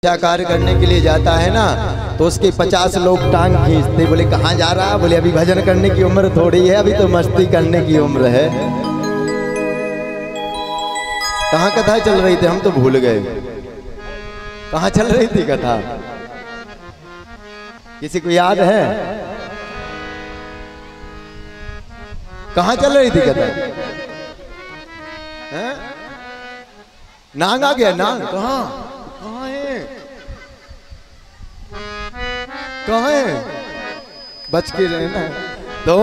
अच्छा कार्य करने के लिए जाता है ना तो उसके 50 लोग टांग खींचते, बोले कहाँ जा रहा है? बोले अभी भजन करने की उम्र थोड़ी है, अभी तो मस्ती करने की उम्र है। कहाँ कथा चल रही थी, हम तो भूल गए कहाँ चल रही थी कथा, किसी को याद है? कहाँ चल रही थी कथा? नांग आ गया, नांग कहाँ कहाँ है? बच के रहना। तो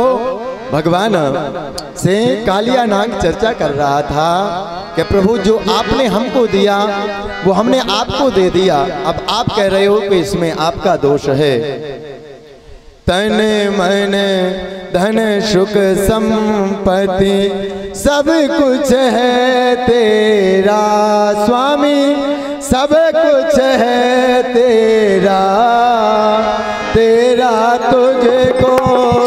भगवान से कालिया नाग चर्चा कर रहा था कि प्रभु जो आपने हमको दिया वो हमने आपको दे दिया, अब आप कह रहे हो कि इसमें आपका दोष है। तन मन धन सुख संपत्ति सब कुछ है तेरा स्वामी, सब कुछ है तेरा, तेरा तुझको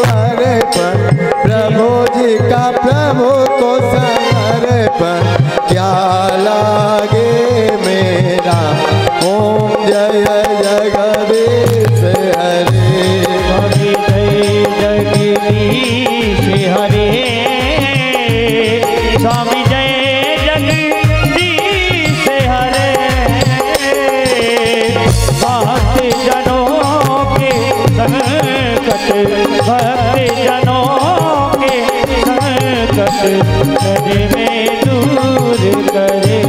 अर्पण प्रभु जी का, प्रभु को समर्पण क्या लागे मेरा। ओम जय जगदीश हरे, जय जगदीश हरे, स्वामी जय जगदीश हरे। भक्त जनों के संकट, भक्त जनों के संकट हरे में दूर करे,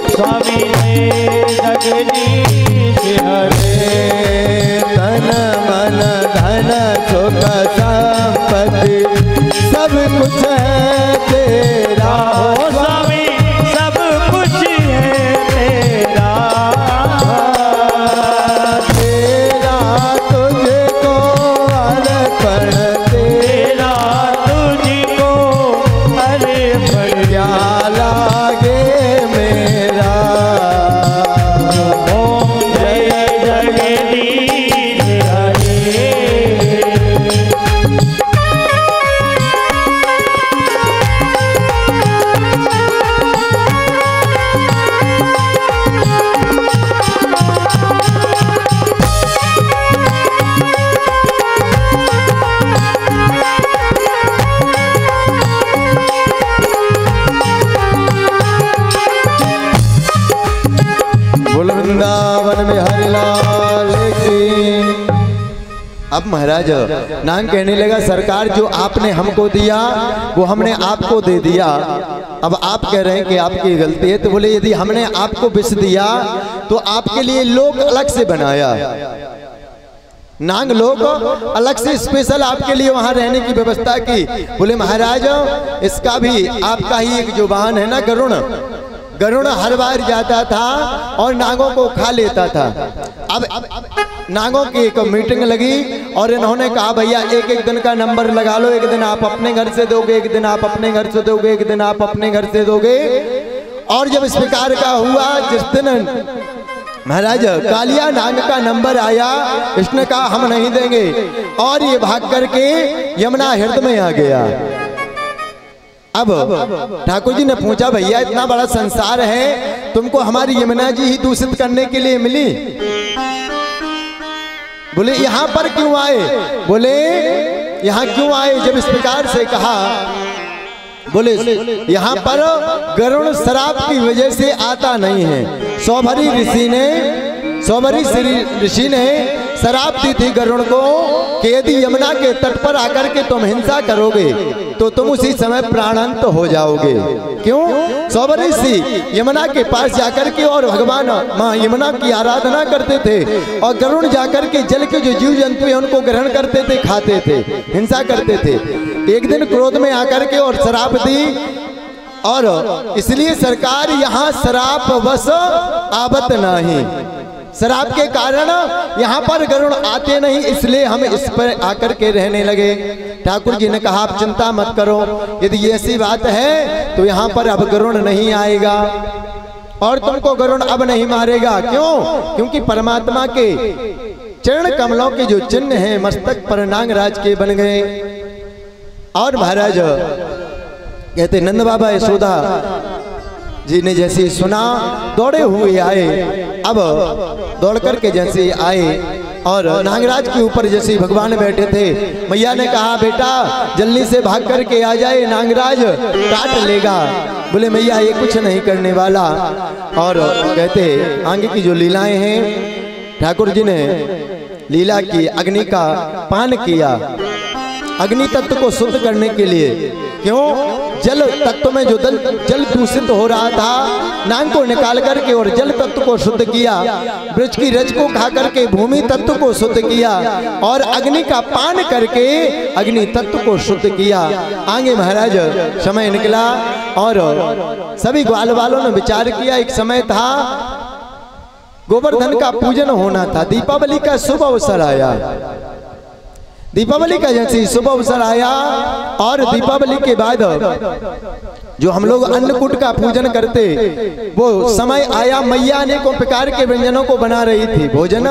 स्वामी जय जगदीश हरे। तन मन धन सुख संपत्ति सब कुछ है तेरा, ओ स्वामी सब कुछ है तेरा, तेरा तुझको अर्पण, तेरा तुझको अर्पण क्या लागे मेरा। ओम जय जगदीश हरे। बोल वृंदावन में हरिलाल की। अब महाराज नांग कहने लगा सरकार जो आपने हमको दिया वो हमने आपको दे दिया, अब आप कह रहे हैं कि आपकी गलती है। तो बोले यदि हमने आपको विष दिया तो आपके लिए लोग अलग से बनाया, नांग लोग अलग से स्पेशल आपके लिए वहां रहने की व्यवस्था की। बोले महाराज इसका भी आपका ही एक जो वाहन है ना गरुण, गरुण हर बार जाता था और नागों को खा लेता था। अब नागों की एक मीटिंग लगी और इन्होंने कहा भैया एक एक दिन का नंबर लगा लो, एक दिन आप अपने घर से दोगे, एक दिन आप अपने घर से दोगे, एक दिन आप अपने घर से दोगे। और जब इस प्रकार का हुआ, जिस दिन महाराज कालिया नाग का नंबर आया, इसने कहा हम नहीं देंगे और ये भाग करके यमुना हृदय में आ गया। अब ठाकुर जी ने पूछा भैया इतना बड़ा संसार है, तुमको हमारी यमुना जी ही दूषित करने के लिए मिली? बोले यहाँ पर क्यों आए? बोले यहाँ क्यों आए? जब इस प्रकार से कहा, बोले यहाँ पर गरुण शराब की वजह से आता नहीं है। सौभरी ऋषि ने शराब दी थी गरुण को कि यदि यमुना के तट पर आकर के तुम हिंसा करोगे तो तुम उसी समय प्राणांत हो जाओगे। क्यों? सौभरी ऋषि यमुना के पास जाकर के और भगवान माँ यमुना की आराधना करते थे और गरुण जाकर के जल के जो जीव जंतु है उनको ग्रहण करते थे, खाते थे, हिंसा करते थे। एक दिन क्रोध में आकर के और शराब दी और इसलिए सरकार यहाँ शराब वश आवत नहीं, शराब के कारण यहाँ पर गरुण आते नहीं, इसलिए हम इस पर आकर के रहने लगे। ठाकुर जी ने कहा आप चिंता मत करो, यदि ऐसी बात है तो यहाँ पर अब गरुण नहीं आएगा और तुमको गरुण अब नहीं मारेगा। क्यों? क्योंकि परमात्मा के चरण कमलों के जो चिन्ह हैं मस्तक पर नागराज के बन गए। और महाराज कहते नंद बाबा यशोदा जी ने जैसे सुना दौड़े हुए आए। अब दौड़ करके जैसे आए और नागराज के ऊपर जैसे भगवान बैठे थे, मैया ने कहा बेटा जल्दी से भाग करके आ जाए, नागराज काट लेगा। बोले मैया ये कुछ नहीं करने वाला। और कहते आगे की जो लीलाएं हैं, ठाकुर जी ने लीला की, अग्नि का पान किया अग्नि तत्व को शुद्ध करने के लिए। क्यों? जल तत्व में जो जल दूषित हो रहा था, नाग को निकाल करके और जल तत्व को शुद्ध किया। वृक्ष की रज को खा करके भूमि तत्व को शुद्ध किया और अग्नि का पान करके अग्नि तत्व को शुद्ध किया। आगे महाराज समय निकला और सभी ग्वाल वालों ने विचार किया। एक समय था गोवर्धन का पूजन होना था, दीपावली का शुभ अवसर आया। दीपावली का जैसे शुभ अवसर आया और दीपावली के बाद जो हम लोग अन्नकूट का पूजन करते, वो समय आया। मैया अनेकों प्रकार के व्यंजनों को बना रही थी, भोजन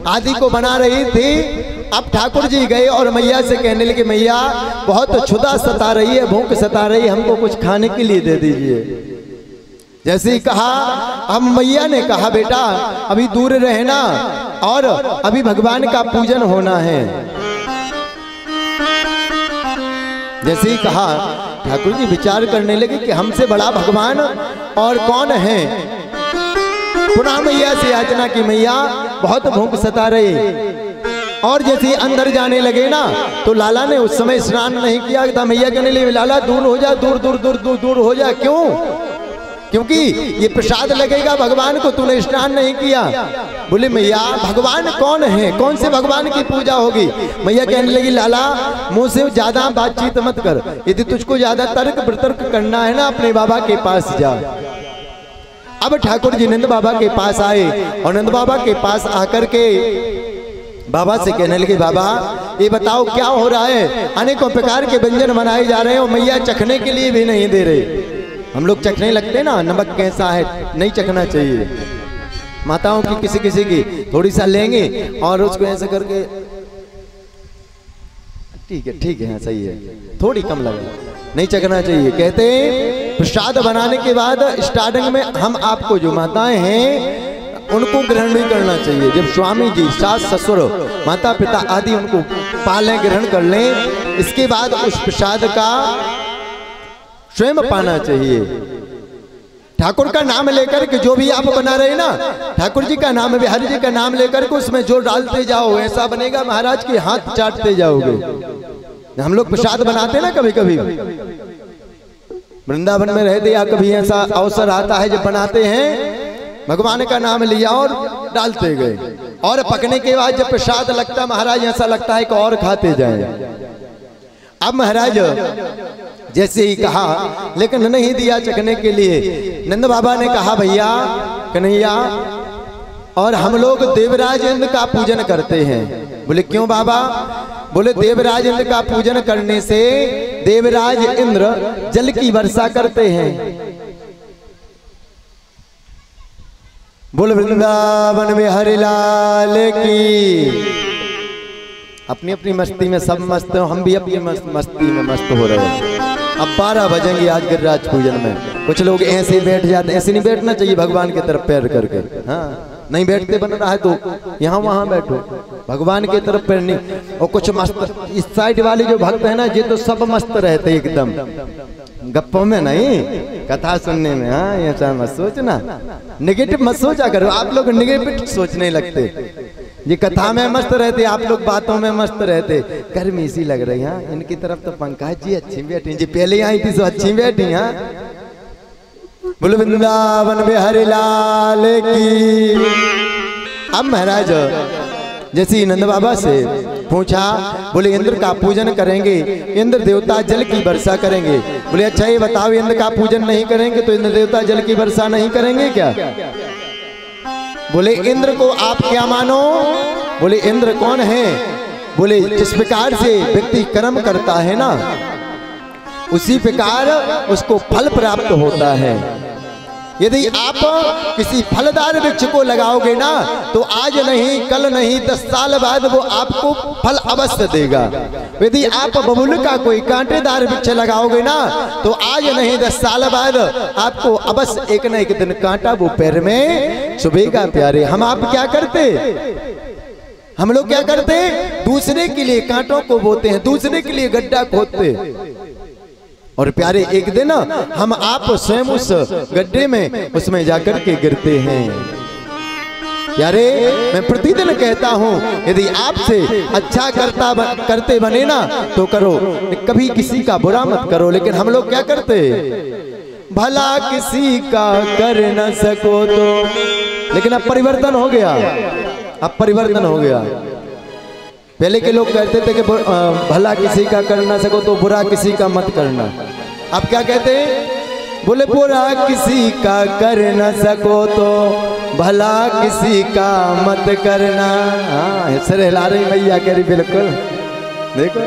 आदि को बना रही थी। अब ठाकुर जी गए और मैया से कहने लगे मैया बहुत क्षुधा सता रही है, भूख सता रही है, हमको कुछ खाने के लिए दे दीजिए। जैसे ही कहा, अब मैया ने कहा बेटा अभी दूर रहना और अभी भगवान का पूजन होना है। जैसे ही कहा, ठाकुर जी विचार करने लगे कि हमसे बड़ा भगवान और कौन है। पुनः मैया से याचना की, मैया बहुत भूख सता रही। और जैसे ही अंदर जाने लगे ना, तो लाला ने उस समय स्नान नहीं किया था। मैया कहने लगी लाला दूर हो जा, दूर दूर दूर दूर दूर हो जा। क्यों? क्योंकि ये प्रसाद लगेगा भगवान को, तूने स्नान नहीं किया। बोले मैया भगवान कौन है, कौन से भगवान की पूजा होगी? मैया कहने लगी लाला मुंह से ज्यादा बातचीत मत कर, यदि तुझको ज्यादा तर्क वितर्क करना है ना अपने बाबा के पास जा। अब ठाकुर जी नंद बाबा के पास आए और नंद बाबा के पास आकर के बाबा से कहने लगे बाबा ये बताओ क्या हो रहा है? अनेकों प्रकार के व्यंजन बनाए जा रहे हैं और मैया चखने के लिए भी नहीं दे रहे। हम लोग चखने लगते ना, नमक कैसा है, नहीं चखना चाहिए। माताओं की किसी किसी की थोड़ी सा लेंगे और उसको ऐसे करके ठीक है सही है, थोड़ी कम लगे, नहीं चखना चाहिए। कहते हैं प्रसाद बनाने के बाद स्टार्टिंग में हम आपको जो माताएं हैं उनको ग्रहण नहीं करना चाहिए। जब स्वामी जी, सास ससुर, माता पिता आदि उनको पालें, ग्रहण कर लें, इसके बाद उस प्रसाद का स्वयं पाना चाहिए। ठाकुर का नाम लेकर के जो भी आप बना रहे हैं ना, ठाकुर जी का नाम, बिहारी जी का नाम लेकर के उसमें जो डालते जाओ ऐसा बनेगा महाराज के हाथ चाटते जाओगे। हम लोग प्रसाद बनाते ना कभी कभी, वृंदावन में रहते या कभी ऐसा अवसर आता है जब बनाते हैं, भगवान का नाम लिया और डालते गए और पकने के बाद जब प्रसाद लगता महाराज ऐसा लगता है कि और खाते जाएं। अब महाराज जैसे ही कहा, लेकिन नहीं दिया चखने के लिए। नंद बाबा ने कहा भैया कन्हैया, और हम लोग देवराज इंद्र का पूजन करते हैं। बोले क्यों बाबा? बोले देवराज इंद्र का पूजन करने से देवराज इंद्र जल की वर्षा करते हैं। बोल वृंदावन में हरि लाल की। अपनी अपनी मस्ती में सब मस्त हो, हम भी अपनी मस्ती में मस्त हो रहे हैं। अब 12 बजेंगे आज गिरिराज पूजन में। कुछ लोग ऐसे बैठ जाते, ऐसे नहीं बैठना चाहिए भगवान की तरफ पैर करके। हाँ नहीं बैठते बन रहा है तो यहाँ वहाँ बैठो, भगवान की तरफ पैर नहीं। और कुछ मस्त इस साइड वाले जो भक्त है ना, ये तो सब मस्त रहते एकदम, गप्पों में नहीं, कथा सुनने में। हाँ ऐसा मत सोचना, निगेटिव मत सोचा करो। आप लोग निगेटिव सोचने लगते, ये कथा में मस्त रहते, आप लोग बातों में मस्त रहते। गर्मी सी लग रही है इनकी तरफ तो पंकज जी अच्छी बैठी जी, पहले आई थी तो अच्छी बैठी। हाँ बोल वृंदावन में हरि लाल की। अब महाराज जैसे नंद बाबा से पूछा, बोले इंद्र का पूजन करेंगे, इंद्र देवता जल की वर्षा करेंगे। बोले अच्छा ये बताओ इंद्र का पूजन नहीं करेंगे तो इंद्र देवता जल की वर्षा नहीं करेंगे क्या? बोले इंद्र को आप क्या मानो? बोले इंद्र कौन है? बोले जिस प्रकार से व्यक्ति कर्म करता है ना, उसी प्रकार उसको फल प्राप्त होता है। यदि आप किसी फलदार वृक्ष को लगाओगे ना तो आज नहीं कल नहीं 10 साल बाद वो आपको फल अवश्य देगा। यदि आप बबूल का कोई कांटेदार वृक्ष लगाओगे ना तो आज नहीं 10 साल बाद आपको अवश्य एक न एक दिन कांटा वो पैर में चुभेगा। प्यारे हम आप क्या करते, हम लोग क्या करते, दूसरे के लिए कांटों को बोते हैं, दूसरे के लिए गड्ढा खोदते। और प्यारे एक दिन हम आप स्वयं उस गड्ढे में उसमें जाकर के गिरते हैं। प्यारे मैं प्रतिदिन कहता हूँ यदि आपसे अच्छा करते बने ना तो करो, कभी किसी का बुरा मत करो। लेकिन हम लोग क्या करते, भला किसी का कर न सको तो, लेकिन अब परिवर्तन हो गया, अब परिवर्तन हो गया। पहले के लोग कहते थे कि भला किसी का कर ना सको तो बुरा किसी का मत करना। अब क्या कहते हैं, बोले बुरा किसी का कर ना सको तो भला किसी का मत करना। हाँ सर हिला रही भैया कह रही, बिल्कुल देखो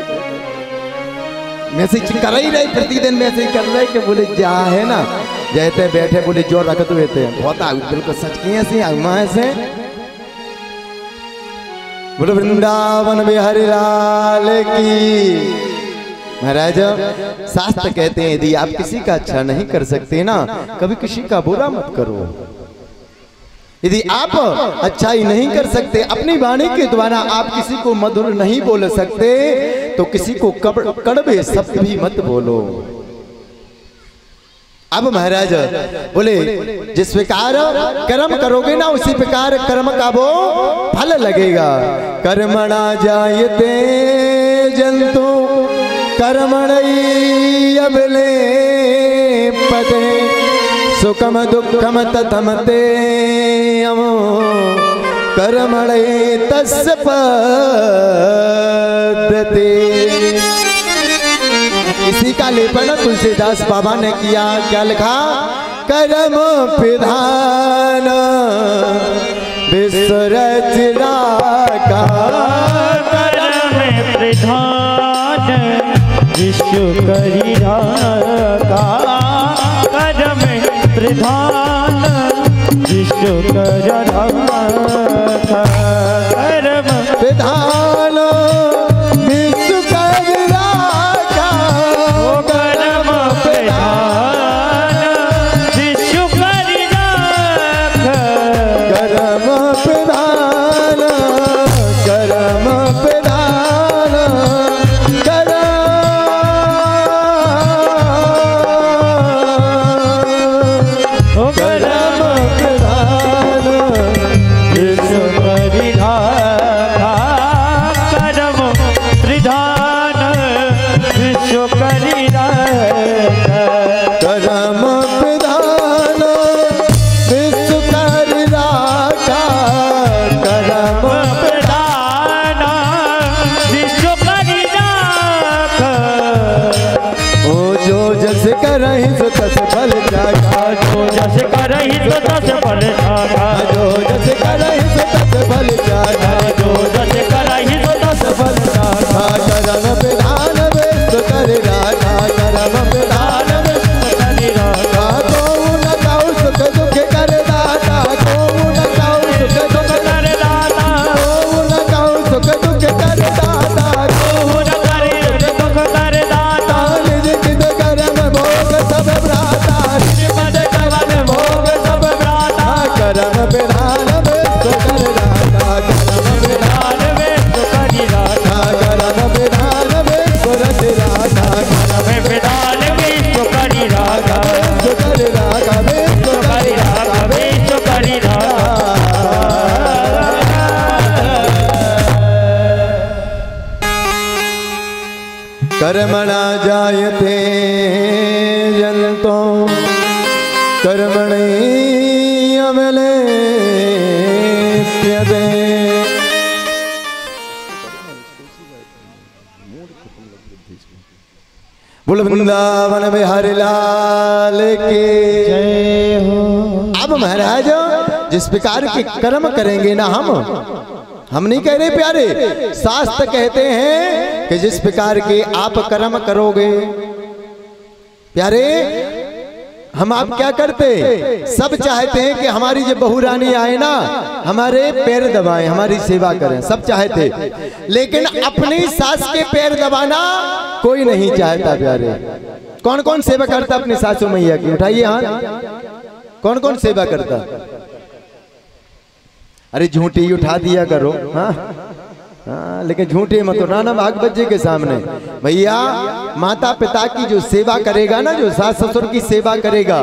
मैसेज कर ही रहे, प्रतिदिन मैसेज कर रहे कि बोले जा है ना जैसे बैठे बोले जो रख दो बहुत बिल्कुल सच किए से बोलो वृंदावन बिहारी लाल की। महाराज शास्त्र कहते हैं यदि आप किसी का अच्छा नहीं कर सकते ना कभी किसी का बुरा मत करो। यदि आप अच्छाई नहीं कर सकते, अपनी वाणी के द्वारा आप किसी को मधुर नहीं बोल सकते तो किसी को कड़वे शब्द भी मत बोलो। अब महाराज बोले जिस प्रकार कर्म करोगे ना उसी प्रकार कर्म का वो फल लगेगा। कर्मणा जायते जंतु कर्मणि अबले पदे सुखम दुखम ततमते अमो कर्मणे तस्य पद्यते। इसी का लेपन तुलसीदास बाबा ने किया, क्या लिखा, कर्म विधान विश्व रचना का, कर्म विधान विश्व करी राखा, कर्म विधान विश्व कर राखा, कर्म विधान विश्व कर राखा, कर्म विधान विश्व कर राखा, कर्म विधान कर्म विधान कर्म विधान विश्व करी राखा, कर्म विधान विश्व करी राखा, कर्म विधान विश्व कर राखा, कर्म विधान विश्व करी राखा, ओ जो जस करहि सो तस फल जागा, जो जस करहि तो तस फल जागा, जो जस करहि सो तस फल जागा, जो जस करहि तो तस फल जागा, कर्म विधान विश्व कर राखा, कर्म विधान विश्व करी राखा, को न काउ सुख दुख कर दाता, को न काउ सुख दुख कर दाता, को न काउ सुख दुख कर दाता, पूर्ण करे दुख कर दाता, निज चिद कर्म भोग सब भ्राता, पद कवन भोग सब भ्राता, कर्म विधान विश्व कर राखा, कर्म विधान विश्व करी राखा, कर्म विधान विश्व रच राखा, कर्म विधान विश्व करी राखा, विश्व कर राखा, विश्व करी राखा, विश्व करी राखा, कर्मणा जायते जंतो कर्मणि अमले प्यदे। बोल वृंदावन बिहारी लाल की जय हो। अब महाराज जिस प्रकार के कर्म करेंगे ना हम नहीं कह रहे प्यारे, शास्त्र कहते हैं कि जिस प्रकार के आप कर्म करोगे प्यारे, हम आप क्या करते, सब चाहते हैं कि हमारी जो बहू रानी आए ना हमारे पैर दबाएं, हमारी सेवा करें, सब चाहते, लेकिन अपनी सास के पैर दबाना कोई नहीं चाहता प्यारे। कौन कौन सेवा करता अपनी सासू मैया की? उठाइए हाथ, कौन कौन सेवा करता? अरे झूठी उठा दिया करो। हाँ हाँ, लेकिन झूठे मत उठाना भाग बच्चे के सामने। भैया माता पिता की जो सेवा करेगा ना, जो सास ससुर की सेवा करेगा,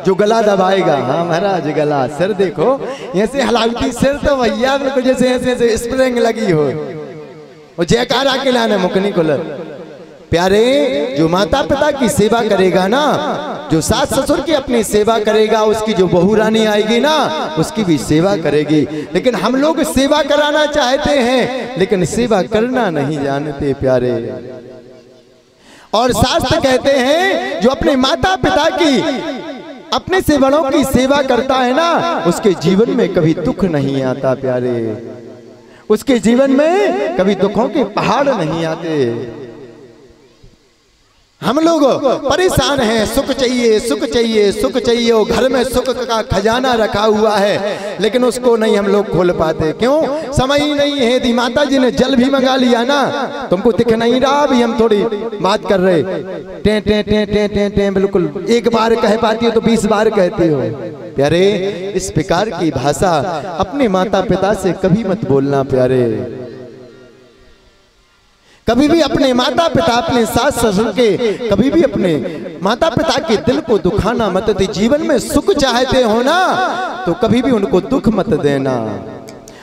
जो गला दबाएगा, हाँ महाराज गला, सिर देखो ऐसे हलावती सिर तो भैया बिल्कुल जैसे ऐसे स्प्रिंग लगी हो, वो जयकारा के लाने मुकनी कुलर। प्यारे जो माता पिता की सेवा करेगा ना, जो सास ससुर की अपनी सेवा करेगा, उसकी जो बहू रानी आएगी ना उसकी भी सेवा करेगी। लेकिन हम लोग सेवा कराना चाहते हैं लेकिन सेवा करना नहीं जानते प्यारे। और शास्त्र कहते हैं जो अपने माता पिता की, अपने से बड़ों की सेवा करता है ना, उसके जीवन में कभी दुख नहीं आता प्यारे, उसके जीवन में कभी दुखों के पहाड़ नहीं आते। हम लोग परेशान हैं, सुख चाहिए सुख चाहिए सुख चाहिए, और घर में सुख का खजाना रखा हुआ है लेकिन उसको नहीं हम लोग खोल पाते। क्यों? समय ही नहीं है। यदि माता जी ने जल भी मंगा लिया ना, तुमको दिख नहीं रहा अभी हम थोड़ी बात कर रहे, टे टे टे टे टे टे, बिल्कुल एक बार कह पाती हो तो 20 बार कहती हो। प्यारे इस प्रकार की भाषा अपने माता पिता से कभी मत बोलना प्यारे। कभी भी अपने माता पिता, अपने सास ससुर के, कभी भी अपने माता पिता के दिल को दुखाना मत दे। जीवन में सुख चाहते हो ना तो कभी भी उनको दुख मत देना।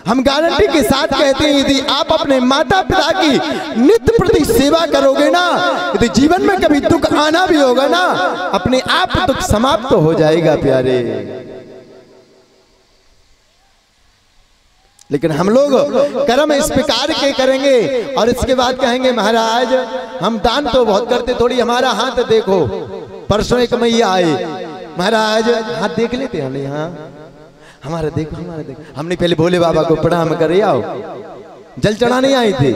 हम गारंटी के साथ कहते हैं यदि आप अपने माता पिता की नित्य प्रति सेवा करोगे ना, यदि जीवन में कभी दुख आना भी होगा ना, अपने आप दुख समाप्त हो जाएगा प्यारे। लेकिन हम लोग कर्म इस प्रकार के करेंगे और इसके बाद कहेंगे महाराज हम दान तो बहुत करते, थोड़ी हमारा हाथ देखो। परसों एक मैया आए, महाराज हाथ देख लेते हैं, हाँ हमारा देखो हमारा देखो। हमने पहले भोले बाबा को प्रणाम करे आओ, जल चढ़ाने आए थे,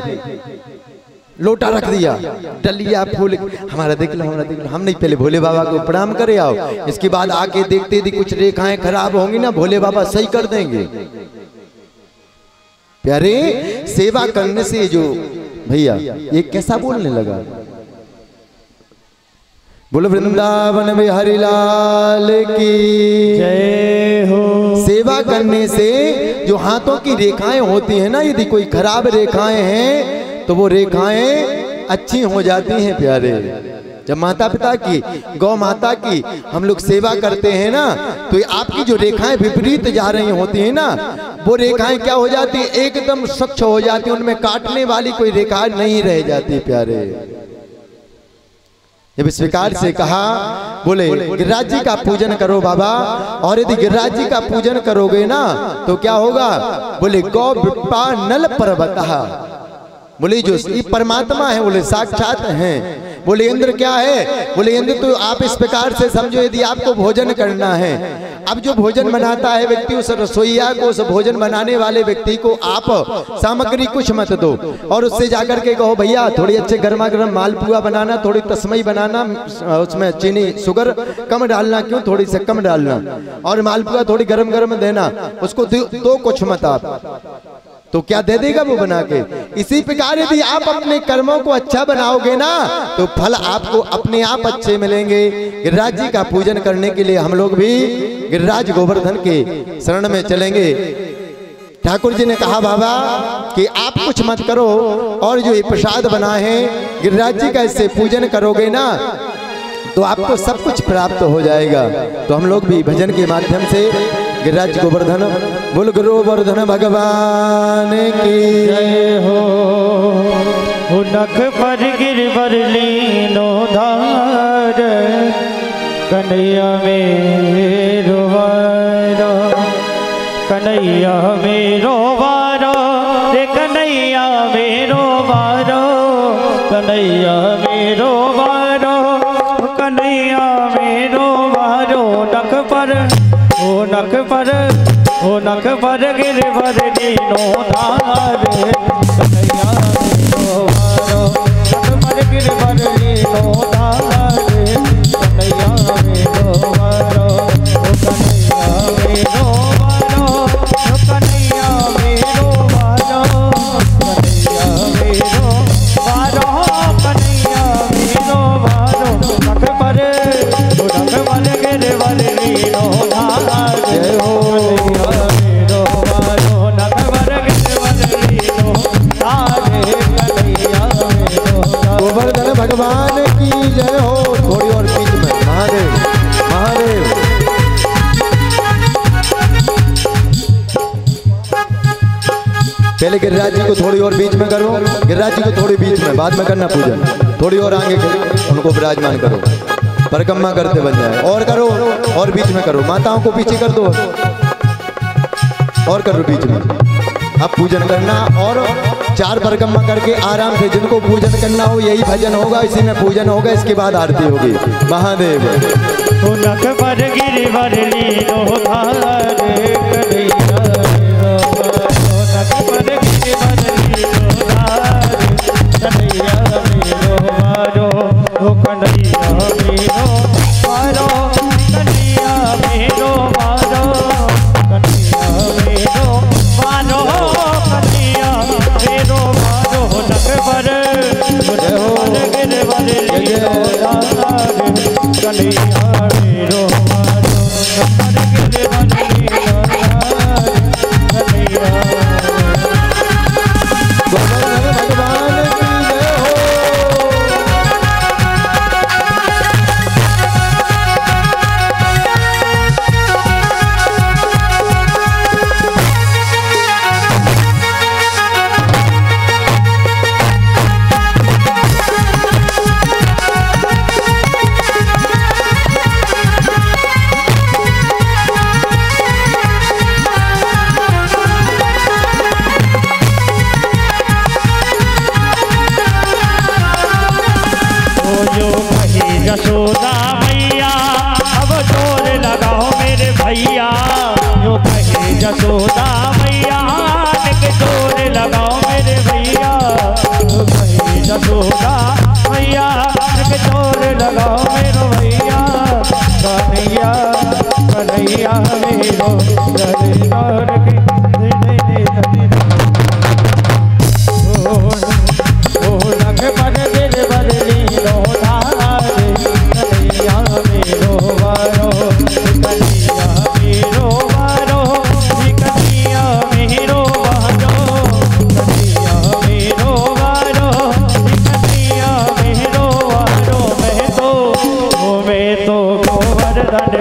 लोटा रख दिया, डलिया फूल, हमारा देख लो हमारा देख लो। हमने पहले भोले बाबा को प्रणाम करे आओ, इसके बाद आके देखते थी कुछ रेखाएं खराब होंगी ना, भोले बाबा सही कर देंगे। प्यारे सेवा करने से जो भैया ये कैसा बोलने लगा, बोलो वृंदावन में हरि लाल की जय हो। सेवा करने से जो हाथों की रेखाएं होती हैं ना, यदि कोई खराब रेखाएं हैं तो वो रेखाएं अच्छी हो जाती हैं प्यारे। जब माता पिता की, गौ माता की हम लोग सेवा करते हैं ना, तो आपकी जो रेखाएं विपरीत जा रही होती हैं ना, वो रेखाएं क्या हो जाती है, एकदम स्वच्छ हो जाती, उनमें काटने वाली कोई रेखा नहीं रह जाती प्यारे। जब इस प्रकार से कहा, बोले गिरिराज जी का पूजन करो बाबा, और यदि गिरिराज जी का पूजन करोगे ना तो क्या होगा, बोले गौ विप्पा नल पर्वतः, बोले जो ये परमात्मा है, बोले साक्षात हैं। बोले इंद्र क्या है, बोले इंद्र तो आप इस प्रकार से समझो, यदि आपको भोजन करना है, अब जो भोजन बनाता है व्यक्ति, उस रसोईया को, उस भोजन बनाने वाले व्यक्ति को आप सामग्री कुछ मत दो और उससे जाकर के कहो भैया थोड़ी अच्छे गर्मा गर्म मालपुआ बनाना, थोड़ी तस्मई बनाना, उसमें चीनी शुगर कम डालना, क्यों थोड़ी से कम डालना, और मालपुआ थोड़ी गर्म गर्म देना, उसको दो कुछ मत आप, तो क्या दे देगा वो बना के। इसी प्रकार यदि आप अपने कर्मों को अच्छा बनाओगे ना तो फल आपको अपने आप अच्छे मिलेंगे। गिरिराज जी का पूजन करने के लिए हम लोग भी गिरिराज गोवर्धन के शरण में चलेंगे। ठाकुर जी ने कहा बाबा कि आप कुछ मत करो, और जो ये प्रसाद बना है गिरिराज जी का, इससे पूजन करोगे ना तो आपको सब कुछ प्राप्त हो जाएगा। तो हम लोग भी भजन के माध्यम से गिरिराज गोवर्धन, बोल गोवर्धन भगवान की जय हो। नख पर गिरवर लीनो धार, कन्हैया मेरो वारो, कन्हैया मेरो वारो रे, कन्हैया मेरो वारो, कन्हैया मेरो वारो, कन्हैया मेरो वारो। नख पर ओ नख पर, ओ नख पर गिरवर लीनो धार, कन्हैया मेरो वारो, नख पर गिरवर लीनो धार, कन्हैया मेरो वारो। पहले गिरिराज जी को थोड़ी और बीच में करो, गिरिराज जी को थोड़ी बीच में, बाद में करना पूजन। थोड़ी और आगे करो, उनको विराजमान करो, परिक्रमा करते बन जाए। और करो, और बीच में करो, माताओं को पीछे कर दो और करो बीच में। अब पूजन करना और 4 परिक्रमा करके आराम से, जिनको पूजन करना हो यही भजन होगा, इसी में पूजन होगा, इसके बाद आरती होगी। महादेव यशोदा मैया अब जोर लगाओ मेरे भैया, जो कहे यशोदा मैया के जोर लगाओ मेरे भैया, जो कहे यशोदा मैया के जोर लगाओ मेरे भैया। कन्हैया कन्हैया मेरो दरबार के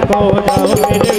को जाओ मेरे